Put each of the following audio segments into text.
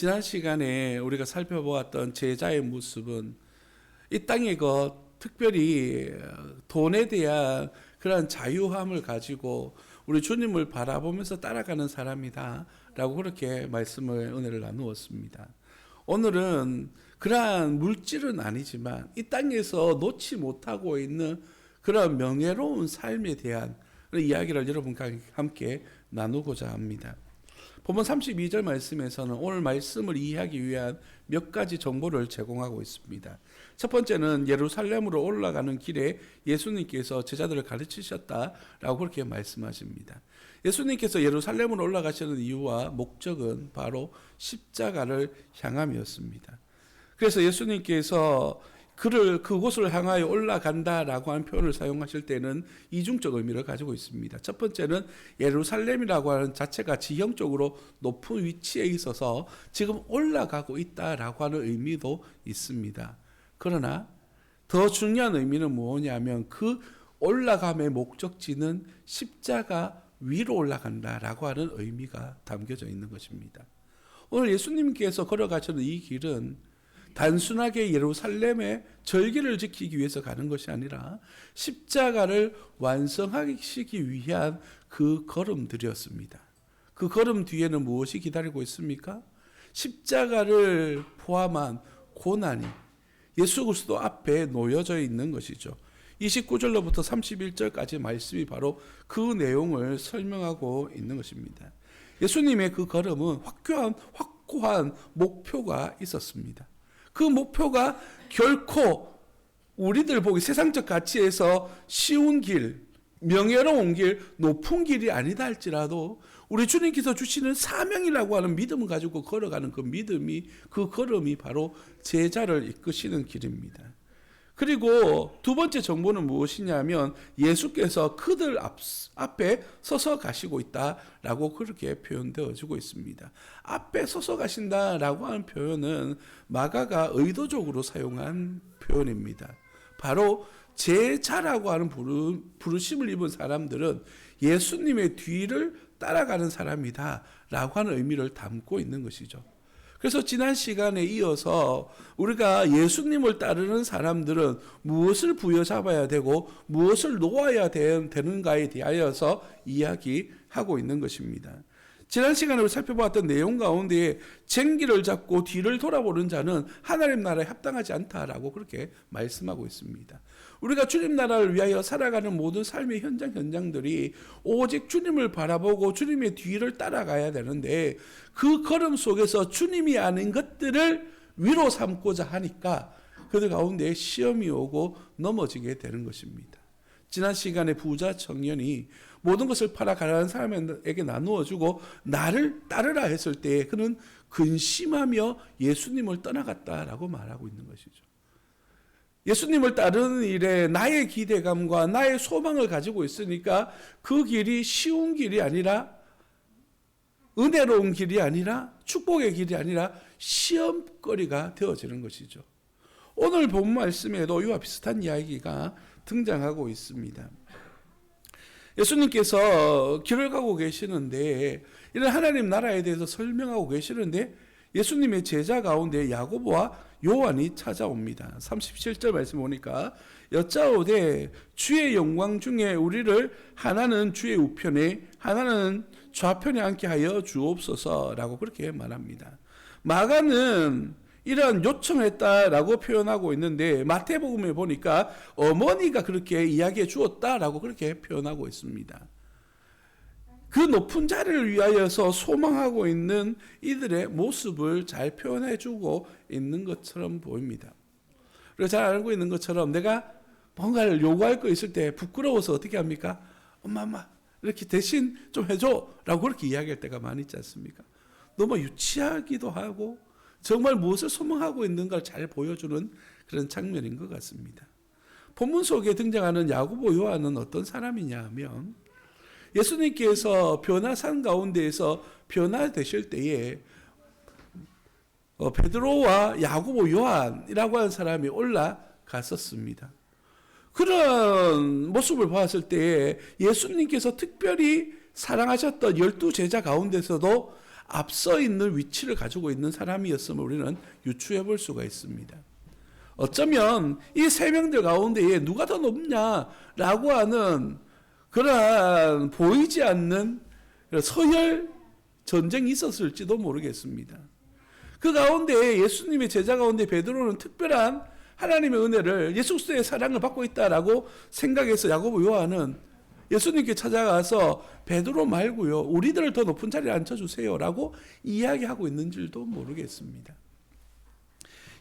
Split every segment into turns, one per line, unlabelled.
지난 시간에 우리가 살펴보았던 제자의 모습은 이 땅에 특별히 돈에 대한 그런 자유함을 가지고 우리 주님을 바라보면서 따라가는 사람이다 라고 그렇게 은혜를 나누었습니다. 오늘은 그러한 물질은 아니지만 이 땅에서 놓지 못하고 있는 그런 명예로운 삶에 대한 이야기를 여러분과 함께 나누고자 합니다. 본문 32절 말씀에서는 오늘 말씀을 이해하기 위한 몇 가지 정보를 제공하고 있습니다. 첫 번째는 예루살렘으로 올라가는 길에 예수님께서 제자들을 가르치셨다라고 그렇게 말씀하십니다. 예수님께서 예루살렘으로 올라가시는 이유와 목적은 바로 십자가를 향함이었습니다. 그래서 예수님께서 그곳을 향하여 올라간다라고 하는 표현을 사용하실 때는 이중적 의미를 가지고 있습니다. 첫 번째는 예루살렘이라고 하는 자체가 지형적으로 높은 위치에 있어서 지금 올라가고 있다라고 하는 의미도 있습니다. 그러나 더 중요한 의미는 뭐냐면 그 올라감의 목적지는 십자가 위로 올라간다라고 하는 의미가 담겨져 있는 것입니다. 오늘 예수님께서 걸어가시는 이 길은 단순하게 예루살렘의 절기를 지키기 위해서 가는 것이 아니라 십자가를 완성하시기 위한 그 걸음들이었습니다. 그 걸음 뒤에는 무엇이 기다리고 있습니까? 십자가를 포함한 고난이 예수 그리스도 앞에 놓여져 있는 것이죠. 29절로부터 31절까지 말씀이 바로 그 내용을 설명하고 있는 것입니다. 예수님의 그 걸음은 확고한 목표가 있었습니다. 그 목표가 결코 우리들 보기 세상적 가치에서 쉬운 길, 명예로운 길, 높은 길이 아니다 할지라도 우리 주님께서 주시는 사명이라고 하는 믿음을 가지고 걸어가는 그 걸음이 바로 제자를 이끄시는 길입니다. 그리고 두 번째 정보는 무엇이냐면 예수께서 그들 앞에 서서 가시고 있다라고 그렇게 표현되어지고 있습니다. 앞에 서서 가신다라고 하는 표현은 마가가 의도적으로 사용한 표현입니다. 바로 제자라고 하는 부르심을 입은 사람들은 예수님의 뒤를 따라가는 사람이다라고 하는 의미를 담고 있는 것이죠. 그래서 지난 시간에 이어서 우리가 예수님을 따르는 사람들은 무엇을 부여잡아야 되고 무엇을 놓아야 되는가에 대하여서 이야기하고 있는 것입니다. 지난 시간에 살펴보았던 내용 가운데 쟁기를 잡고 뒤를 돌아보는 자는 하나님 나라에 합당하지 않다라고 그렇게 말씀하고 있습니다. 우리가 주님 나라를 위하여 살아가는 모든 삶의 현장들이 오직 주님을 바라보고 주님의 뒤를 따라가야 되는데 그 걸음 속에서 주님이 아닌 것들을 위로 삼고자 하니까 그들 가운데 시험이 오고 넘어지게 되는 것입니다. 지난 시간에 부자 청년이 모든 것을 팔아 가난한 사람에게 나누어주고 나를 따르라 했을 때 그는 근심하며 예수님을 떠나갔다라고 말하고 있는 것이죠. 예수님을 따르는 일에 나의 기대감과 나의 소망을 가지고 있으니까 그 길이 쉬운 길이 아니라 은혜로운 길이 아니라 축복의 길이 아니라 시험거리가 되어지는 것이죠. 오늘 본 말씀에도 이와 비슷한 이야기가 등장하고 있습니다. 예수님께서 길을 가고 계시는데 이런 하나님 나라에 대해서 설명하고 계시는데 예수님의 제자 가운데 야고보와 요한이 찾아옵니다. 37절 말씀 보니까 여짜오되 주의 영광 중에 우리를 하나는 주의 우편에 하나는 좌편에 앉게 하여 주옵소서라고 그렇게 말합니다. 마가는 이런 요청했다라고 표현하고 있는데 마태복음에 보니까 어머니가 그렇게 이야기해 주었다라고 그렇게 표현하고 있습니다. 그 높은 자리를 위하여서 소망하고 있는 이들의 모습을 잘 표현해 주고 있는 것처럼 보입니다. 그리고 잘 알고 있는 것처럼 내가 뭔가를 요구할 거 있을 때 부끄러워서 어떻게 합니까? 엄마 이렇게 대신 좀 해줘 라고 그렇게 이야기할 때가 많이 있지 않습니까? 너무 유치하기도 하고 정말 무엇을 소망하고 있는가를 잘 보여주는 그런 장면인 것 같습니다. 본문 속에 등장하는 야고보 요한은 어떤 사람이냐 하면 예수님께서 변화산 가운데에서 변화되실 때에 베드로와 야고보 요한이라고 하는 사람이 올라갔었습니다. 그런 모습을 봤을 때 예수님께서 특별히 사랑하셨던 12 제자 가운데서도 앞서 있는 위치를 가지고 있는 사람이었음을 우리는 유추해 볼 수가 있습니다. 어쩌면 이 세 명들 가운데 누가 더 높냐라고 하는 그러한 보이지 않는 서열 전쟁이 있었을지도 모르겠습니다. 그 가운데 예수님의 제자 가운데 베드로는 특별한 하나님의 은혜를 예수 그리스도의 사랑을 받고 있다라고 생각해서 야고보 요한은 예수님께 찾아가서 베드로 말고요, 우리들을 더 높은 자리에 앉혀주세요라고 이야기하고 있는 줄도 모르겠습니다.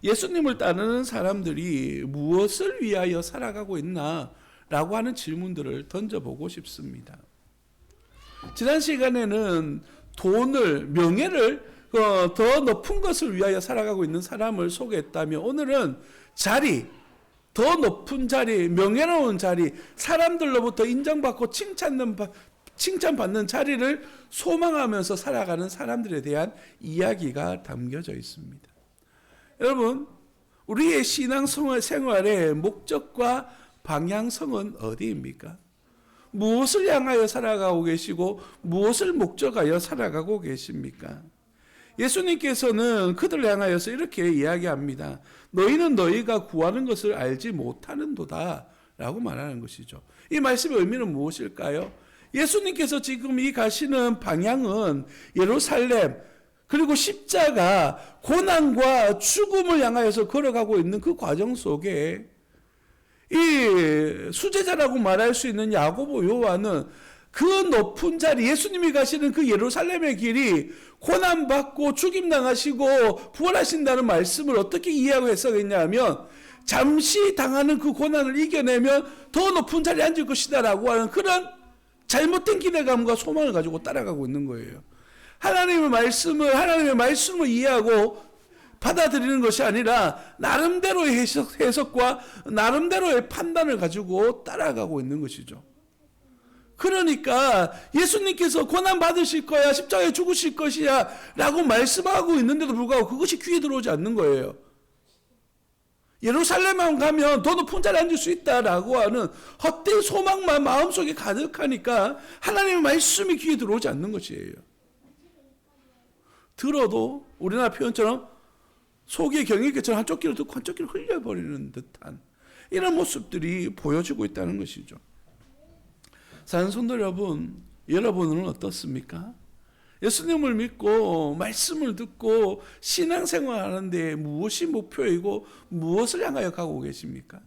예수님을 따르는 사람들이 무엇을 위하여 살아가고 있나라고 하는 질문들을 던져보고 싶습니다. 지난 시간에는 돈을, 명예를 더 높은 것을 위하여 살아가고 있는 사람을 소개했다면 오늘은 자리, 더 높은 자리, 명예로운 자리, 사람들로부터 인정받고 칭찬받는 자리를 소망하면서 살아가는 사람들에 대한 이야기가 담겨져 있습니다. 여러분, 우리의 신앙 생활의 목적과 방향성은 어디입니까? 무엇을 향하여 살아가고 계시고 무엇을 목적하여 살아가고 계십니까? 예수님께서는 그들을 향하여서 이렇게 이야기합니다. 너희는 너희가 구하는 것을 알지 못하는도다 라고 말하는 것이죠. 이 말씀의 의미는 무엇일까요? 예수님께서 지금 이 가시는 방향은 예루살렘 그리고 십자가, 고난과 죽음을 향하여서 걸어가고 있는 그 과정 속에 이 수제자라고 말할 수 있는 야고보 요한은 그 높은 자리, 예수님이 가시는 그 예루살렘의 길이 고난받고 죽임당하시고 부활하신다는 말씀을 어떻게 이해하고 해석했냐면 잠시 당하는 그 고난을 이겨내면 더 높은 자리에 앉을 것이다라고 하는 그런 잘못된 기대감과 소망을 가지고 따라가고 있는 거예요. 하나님의 말씀을 이해하고 받아들이는 것이 아니라 나름대로의 해석과 나름대로의 판단을 가지고 따라가고 있는 것이죠. 그러니까 예수님께서 고난 받으실 거야, 십자가에 죽으실 것이야 라고 말씀하고 있는데도 불구하고 그것이 귀에 들어오지 않는 거예요. 예루살렘만 가면 더 높은 자리에 앉을 수 있다라고 하는 헛된 소망만 마음속에 가득하니까 하나님의 말씀이 귀에 들어오지 않는 것이에요. 들어도 우리나라 표현처럼 속에 경일께처럼 한쪽 귀를 듣고 한쪽 귀를 흘려버리는 듯한 이런 모습들이 보여지고 있다는 것이죠. 사랑하는 성도 여러분, 여러분은 어떻습니까? 예수님을 믿고 말씀을 듣고 신앙생활하는데 무엇이 목표이고 무엇을 향하여 가고 계십니까?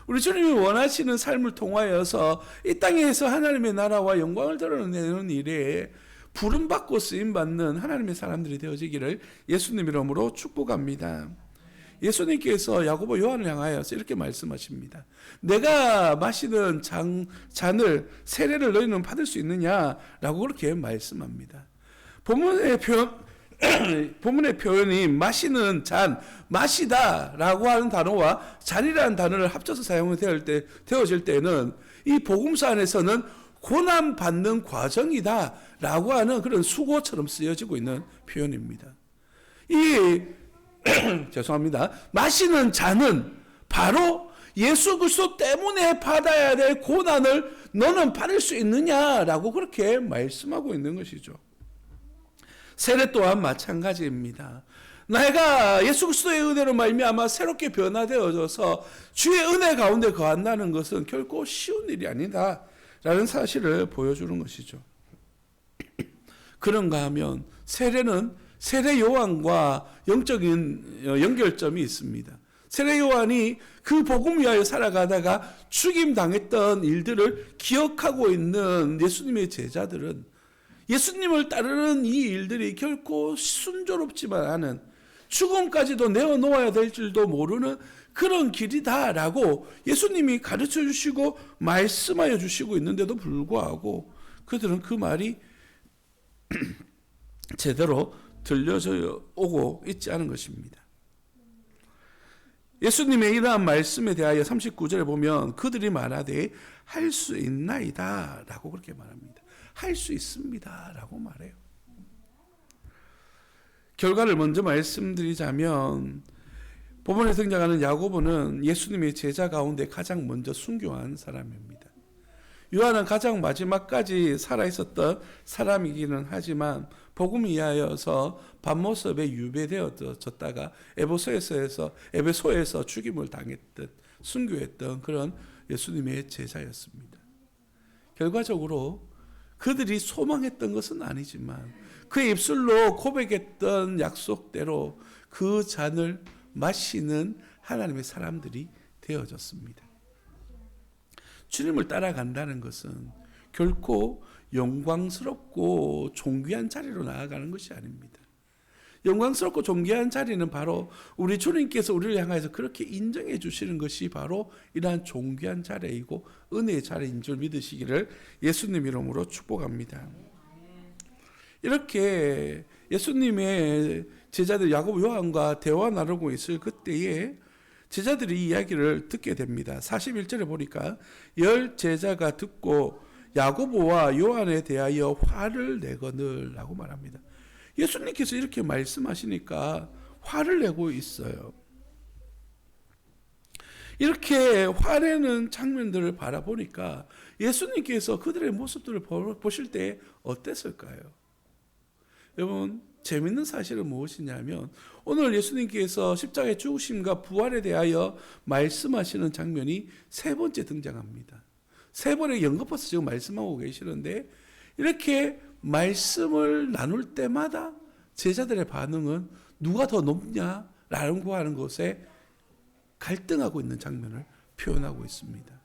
우리 주님이 원하시는 삶을 통하여서 이 땅에서 하나님의 나라와 영광을 드러내는 일에 부름받고 쓰임받는 하나님의 사람들이 되어지기를 예수님 이름으로 축복합니다. 예수님께서 야고보 요한을 향하여서 이렇게 말씀하십니다. 내가 마시는 잔을 세례를 너희는 받을 수 있느냐라고 그렇게 말씀합니다. 본문의 표현이 마시는 잔, 마시다라고 하는 단어와 잔이라는 단어를 합쳐서 되어질 때는 이 복음서 안에서는 고난받는 과정이다라고 하는 그런 수고처럼 쓰여지고 있는 표현입니다. 죄송합니다. 마시는 잔은 바로 예수 그리스도 때문에 받아야 될 고난을 너는 받을 수 있느냐라고 그렇게 말씀하고 있는 것이죠. 세례 또한 마찬가지입니다. 내가 예수 그리스도의 은혜로 말미암아 새롭게 변화되어져서 주의 은혜 가운데 거한다는 것은 결코 쉬운 일이 아니다라는 사실을 보여주는 것이죠. 그런가 하면 세례는 세례 요한과 영적인 연결점이 있습니다. 세례 요한이 그 복음 위하여 살아가다가 죽임 당했던 일들을 기억하고 있는 예수님의 제자들은 예수님을 따르는 이 일들이 결코 순조롭지만 않은 죽음까지도 내어놓아야 될 줄도 모르는 그런 길이다라고 예수님이 가르쳐 주시고 말씀하여 주시고 있는데도 불구하고 그들은 그 말이 제대로 들려져 오고 있지 않은 것입니다. 예수님의 이러한 말씀에 대하여 39절에 보면 그들이 말하되 할 수 있나이다 라고 그렇게 말합니다. 할 수 있습니다 라고 말해요. 결과를 먼저 말씀드리자면 본문에 등장하는 야고보는 예수님의 제자 가운데 가장 먼저 순교한 사람입니다. 요한은 가장 마지막까지 살아있었던 사람이기는 하지만 복음 이하여서 반모습에 유배되어졌다가 에베소에서 죽임을 당했던, 순교했던 그런 예수님의 제자였습니다. 결과적으로 그들이 소망했던 것은 아니지만 그 입술로 고백했던 약속대로 그 잔을 마시는 하나님의 사람들이 되어졌습니다. 주님을 따라간다는 것은 결코 영광스럽고 존귀한 자리로 나아가는 것이 아닙니다. 영광스럽고 존귀한 자리는 바로 우리 주님께서 우리를 향해서 그렇게 인정해 주시는 것이 바로 이러한 존귀한 자리이고 은혜의 자리인 줄 믿으시기를 예수님 이름으로 축복합니다. 이렇게 예수님의 제자들 야고보, 요한과 대화 나누고 있을 그때에 제자들이 이 이야기를 듣게 됩니다. 41절에 보니까 10 제자가 듣고 야고보와 요한에 대하여 화를 내거늘 라고 말합니다. 예수님께서 이렇게 말씀하시니까 화를 내고 있어요. 이렇게 화내는 장면들을 바라보니까 예수님께서 그들의 모습들을 보실 때 어땠을까요? 여러분, 재밌는 사실은 무엇이냐면 오늘 예수님께서 십자가의 죽으심과 부활에 대하여 말씀하시는 장면이 세 번째 등장합니다. 세 번에 연거푸서 지금 말씀하고 계시는데 이렇게 말씀을 나눌 때마다 제자들의 반응은 누가 더 높냐라고 하는 것에 갈등하고 있는 장면을 표현하고 있습니다.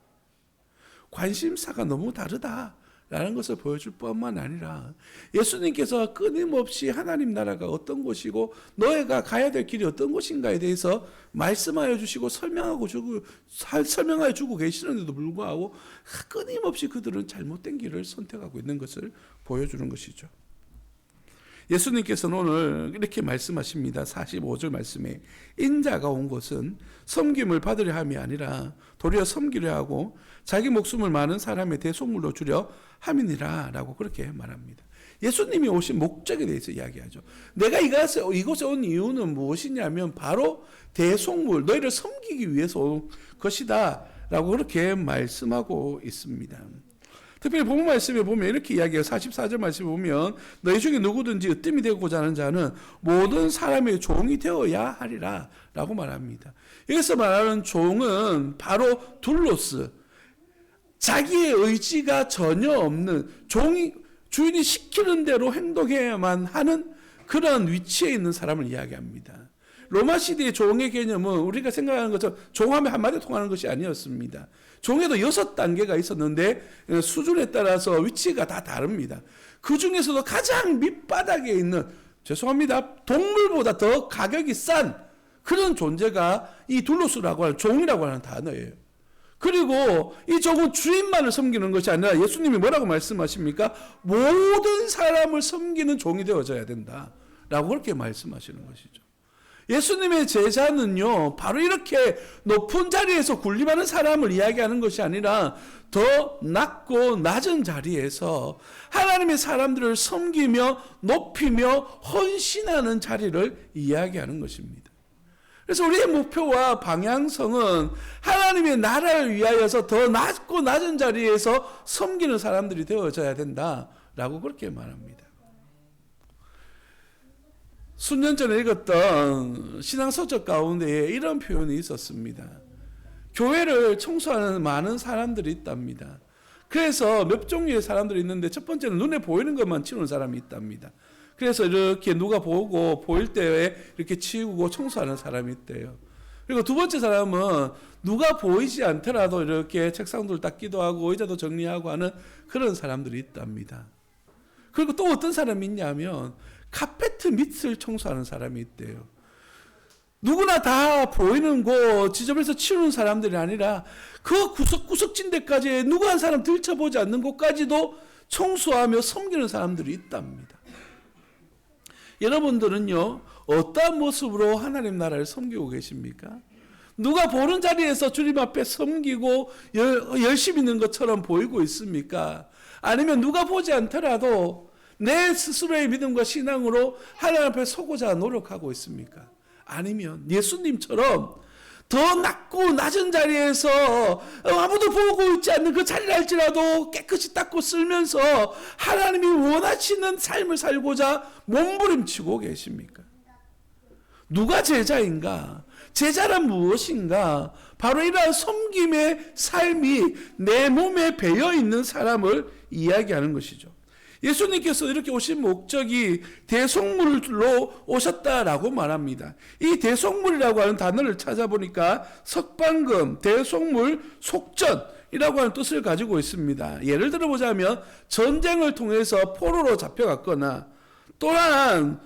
관심사가 너무 다르다라는 것을 보여줄 뿐만 아니라 예수님께서 끊임없이 하나님 나라가 어떤 곳이고 너희가 가야 될 길이 어떤 곳인가에 대해서 말씀하여 주시고 설명하여 주고 계시는데도 불구하고 끊임없이 그들은 잘못된 길을 선택하고 있는 것을 보여주는 것이죠. 예수님께서는 오늘 이렇게 말씀하십니다. 45절 말씀에 인자가 온 것은 섬김을 받으려 함이 아니라 도리어 섬기려 하고 자기 목숨을 많은 사람의 대속물로 주려 함이니라 라고 그렇게 말합니다. 예수님이 오신 목적에 대해서 이야기하죠. 내가 이곳에 온 이유는 무엇이냐면 바로 대속물, 너희를 섬기기 위해서 온 것이다 라고 그렇게 말씀하고 있습니다. 특별히 본문 말씀에 보면 이렇게 이야기해요. 44절 말씀에 보면 너희 중에 누구든지 으뜸이 되고자 하는 자는 모든 사람의 종이 되어야 하리라 라고 말합니다. 여기서 말하는 종은 바로 둘로스, 자기의 의지가 전혀 없는 주인이 시키는 대로 행동해야만 하는 그런 위치에 있는 사람을 이야기합니다. 로마 시대의 종의 개념은 우리가 생각하는 것처럼 종하면 한마디 통하는 것이 아니었습니다. 종에도 6단계가 있었는데 수준에 따라서 위치가 다 다릅니다. 그 중에서도 가장 밑바닥에 있는, 죄송합니다, 동물보다 더 가격이 싼 그런 존재가 이 둘로스라고 하는 종이라고 하는 단어예요. 그리고 이 종은 주인만을 섬기는 것이 아니라 예수님이 뭐라고 말씀하십니까? 모든 사람을 섬기는 종이 되어져야 된다라고 그렇게 말씀하시는 것이죠. 예수님의 제자는요, 바로 이렇게 높은 자리에서 군림하는 사람을 이야기하는 것이 아니라 더 낮고 낮은 자리에서 하나님의 사람들을 섬기며 높이며 헌신하는 자리를 이야기하는 것입니다. 그래서 우리의 목표와 방향성은 하나님의 나라를 위하여서 더 낮고 낮은 자리에서 섬기는 사람들이 되어져야 된다라고 그렇게 말합니다. 수년 전에 읽었던 신앙서적 가운데에 이런 표현이 있었습니다. 교회를 청소하는 많은 사람들이 있답니다. 그래서 몇 종류의 사람들이 있는데 첫 번째는 눈에 보이는 것만 치우는 사람이 있답니다. 그래서 이렇게 누가 보일 때에 이렇게 치우고 청소하는 사람이 있대요. 그리고 두 번째 사람은 누가 보이지 않더라도 이렇게 책상들 닦기도 하고 의자도 정리하고 하는 그런 사람들이 있답니다. 그리고 또 어떤 사람이 있냐면 카페트 밑을 청소하는 사람이 있대요. 누구나 다 보이는 곳 지저분해서 치우는 사람들이 아니라 그 구석구석진 데까지 누구 한 사람 들춰보지 않는 곳까지도 청소하며 섬기는 사람들이 있답니다. 여러분들은요, 어떠한 모습으로 하나님 나라를 섬기고 계십니까? 누가 보는 자리에서 주님 앞에 섬기고 열심히 있는 것처럼 보이고 있습니까? 아니면 누가 보지 않더라도 내 스스로의 믿음과 신앙으로 하나님 앞에 서고자 노력하고 있습니까? 아니면 예수님처럼 더 낮고 낮은 자리에서 아무도 보고 있지 않는 그 자리를 할지라도 깨끗이 닦고 쓸면서 하나님이 원하시는 삶을 살고자 몸부림치고 계십니까? 누가 제자인가? 제자란 무엇인가? 바로 이러한 섬김의 삶이 내 몸에 배어 있는 사람을 이야기하는 것이죠. 예수님께서 이렇게 오신 목적이 대속물로 오셨다라고 말합니다. 이 대속물이라고 하는 단어를 찾아보니까 석방금, 대속물, 속전이라고 하는 뜻을 가지고 있습니다. 예를 들어보자면 전쟁을 통해서 포로로 잡혀갔거나 또한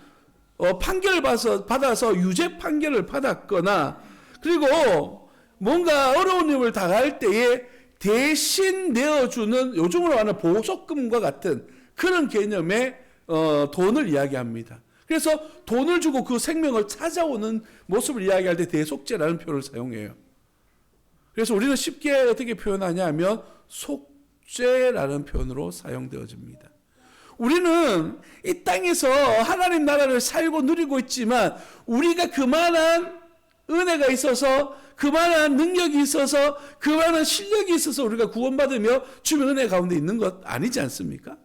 판결을 받아서 유죄 판결을 받았거나 그리고 뭔가 어려운 일을 당할 때에 대신 내어주는 요즘으로 하는 보석금과 같은 그런 개념의 돈을 이야기합니다. 그래서 돈을 주고 그 생명을 찾아오는 모습을 이야기할 때 대속죄라는 표현을 사용해요. 그래서 우리는 쉽게 어떻게 표현하냐면 속죄라는 표현으로 사용되어집니다. 우리는 이 땅에서 하나님 나라를 살고 누리고 있지만 우리가 그만한 은혜가 있어서 그만한 능력이 있어서 그만한 실력이 있어서 우리가 구원받으며 주의 은혜 가운데 있는 것 아니지 않습니까?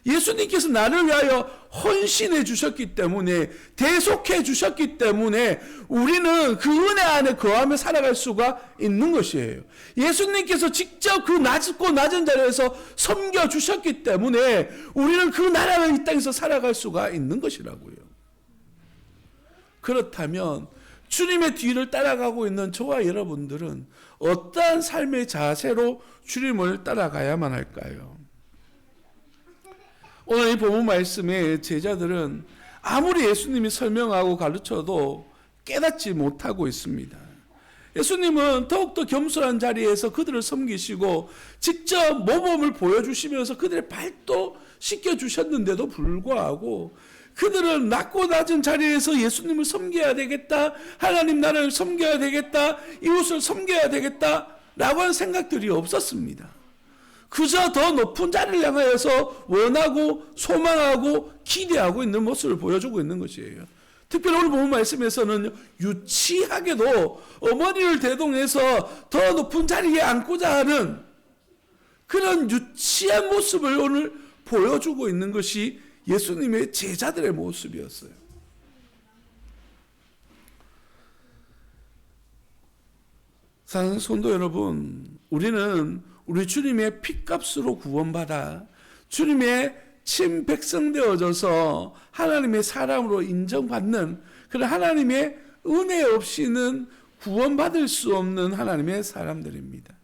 예수님께서 나를 위하여 헌신해 주셨기 때문에 대속해 주셨기 때문에 우리는 그 은혜 안에 거하며 살아갈 수가 있는 것이에요. 예수님께서 직접 그 낮고 낮은 자리에서 섬겨 주셨기 때문에 우리는 그 나라를 이 땅에서 살아갈 수가 있는 것이라고요. 그렇다면 주님의 뒤를 따라가고 있는 저와 여러분들은 어떠한 삶의 자세로 주님을 따라가야만 할까요? 오늘 이 본문 말씀에 제자들은 아무리 예수님이 설명하고 가르쳐도 깨닫지 못하고 있습니다. 예수님은 더욱더 겸손한 자리에서 그들을 섬기시고 직접 모범을 보여주시면서 그들의 발도 씻겨주셨는데도 불구하고 그들은 낮고 낮은 자리에서 예수님을 섬겨야 되겠다, 하나님 나라를 섬겨야 되겠다, 이웃을 섬겨야 되겠다 라고 하는 생각들이 없었습니다. 그저 더 높은 자리를 향하여서 원하고 소망하고 기대하고 있는 모습을 보여주고 있는 것이에요. 특별히 오늘 본문 말씀에서는 유치하게도 어머니를 대동해서 더 높은 자리에 앉고자 하는 그런 유치한 모습을 오늘 보여주고 있는 것이 예수님의 제자들의 모습이었어요. 사랑하는 성도 여러분, 우리는 우리 주님의 피값으로 구원받아 주님의 친백성 되어져서 하나님의 사람으로 인정받는 그런 하나님의 은혜 없이는 구원받을 수 없는 하나님의 사람들입니다.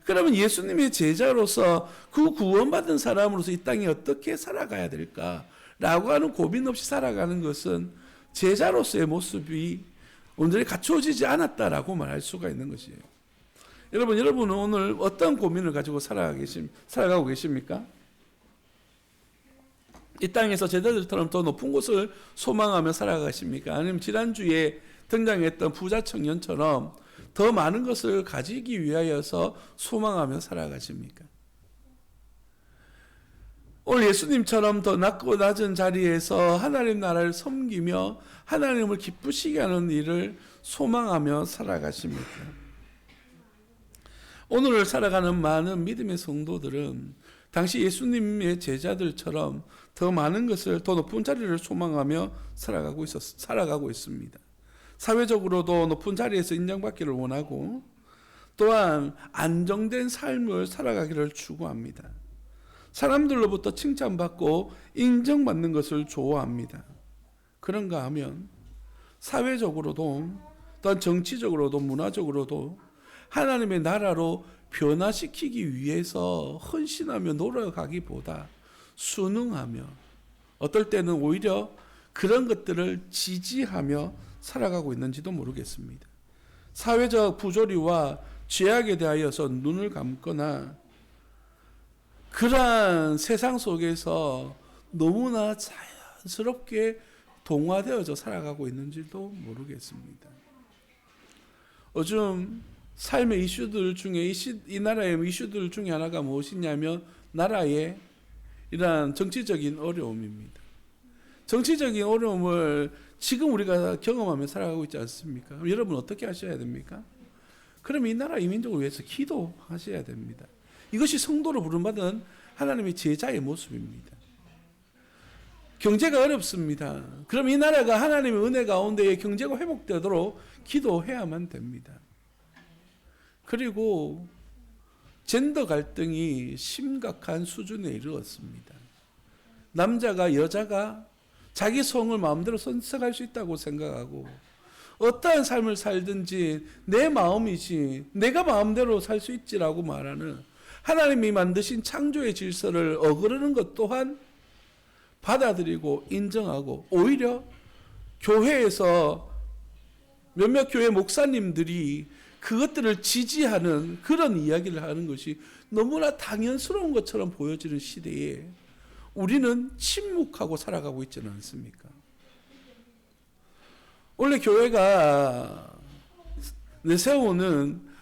그러면 예수님의 제자로서 그 구원받은 사람으로서 이 땅에 어떻게 살아가야 될까라고 하는 고민 없이 살아가는 것은 제자로서의 모습이 온전히 갖추어지지 않았다라고 말할 수가 있는 것이에요. 여러분은 오늘 어떤 고민을 가지고 살아가고 계십니까? 이 땅에서 제자들처럼 더 높은 곳을 소망하며 살아가십니까? 아니면 지난주에 등장했던 부자 청년처럼 더 많은 것을 가지기 위하여서 소망하며 살아가십니까? 오늘 예수님처럼 더 낮고 낮은 자리에서 하나님 나라를 섬기며 하나님을 기쁘시게 하는 일을 소망하며 살아가십니까? 오늘을 살아가는 많은 믿음의 성도들은 당시 예수님의 제자들처럼 더 많은 것을, 더 높은 자리를 소망하며 살아가고 있습니다. 사회적으로도 높은 자리에서 인정받기를 원하고 또한 안정된 삶을 살아가기를 추구합니다. 사람들로부터 칭찬받고 인정받는 것을 좋아합니다. 그런가 하면 사회적으로도 또한 정치적으로도 문화적으로도 하나님의 나라로 변화시키기 위해서 헌신하며 노력하기보다 순응하며 어떨 때는 오히려 그런 것들을 지지하며 살아가고 있는지도 모르겠습니다. 사회적 부조리와 죄악에 대하여서 눈을 감거나 그러한 세상 속에서 너무나 자연스럽게 동화되어져 살아가고 있는지도 모르겠습니다. 요즘 삶의 이슈들 중에 이 나라의 이슈들 중에 하나가 무엇이냐면 나라의 이러한 정치적인 어려움입니다. 정치적인 어려움을 지금 우리가 경험하며 살아가고 있지 않습니까? 여러분 어떻게 하셔야 됩니까? 그럼 이 나라 이 민족을 위해서 기도하셔야 됩니다. 이것이 성도로 부름받은 하나님의 제자의 모습입니다. 경제가 어렵습니다. 그럼 이 나라가 하나님의 은혜 가운데 경제가 회복되도록 기도해야만 됩니다. 그리고 젠더 갈등이 심각한 수준에 이르렀습니다. 남자가 여자가 자기 성을 마음대로 선택할 수 있다고 생각하고 어떠한 삶을 살든지 내 마음이지 내가 마음대로 살 수 있지라고 말하는 하나님이 만드신 창조의 질서를 어그르는 것 또한 받아들이고 인정하고 오히려 교회에서 몇몇 교회 목사님들이 그것들을 지지하는 그런 이야기를 하는 것이 너무나 당연스러운 것처럼 보여지는 시대에 우리는 침묵하고 살아가고 있지는 않습니까? 원래 교회가 내세우는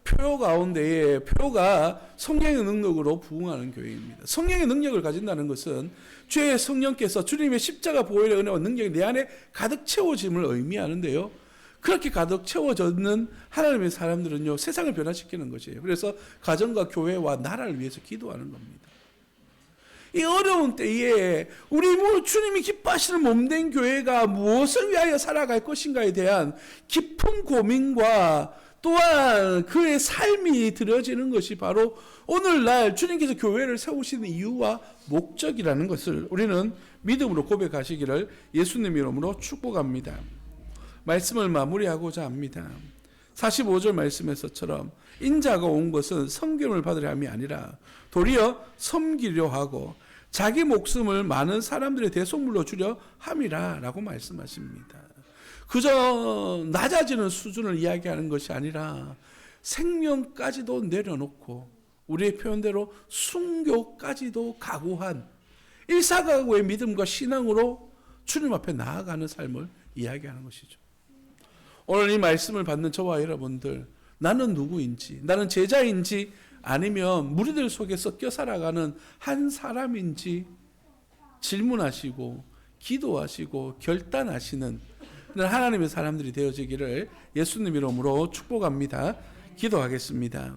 표 가운데에 표가 성령의 능력으로 부응하는 교회입니다. 성령의 능력을 가진다는 것은 주의 성령께서 주님의 십자가 보혈의 은혜와 능력이 내 안에 가득 채워짐을 의미하는데요. 그렇게 가득 채워졌는 하나님의 사람들은요, 세상을 변화시키는 것이에요. 그래서 가정과 교회와 나라를 위해서 기도하는 겁니다. 이 어려운 때에 우리 주님이 기뻐하시는 몸된 교회가 무엇을 위하여 살아갈 것인가에 대한 깊은 고민과 또한 그의 삶이 드려지는 것이 바로 오늘날 주님께서 교회를 세우시는 이유와 목적이라는 것을 우리는 믿음으로 고백하시기를 예수님 이름으로 축복합니다. 말씀을 마무리하고자 합니다. 45절 말씀에서처럼 인자가 온 것은 섬김을 받으려 함이 아니라 도리어 섬기려 하고 자기 목숨을 많은 사람들의 대속물로 주려 함이라 라고 말씀하십니다. 그저 낮아지는 수준을 이야기하는 것이 아니라 생명까지도 내려놓고 우리의 표현대로 순교까지도 각오한 일사각오의 믿음과 신앙으로 주님 앞에 나아가는 삶을 이야기하는 것이죠. 오늘 이 말씀을 받는 저와 여러분들, 나는 누구인지, 나는 제자인지 아니면 무리들 속에 섞여 살아가는 한 사람인지 질문하시고 기도하시고 결단하시는 하나님의 사람들이 되어지기를 예수님 이름으로 축복합니다. 기도하겠습니다.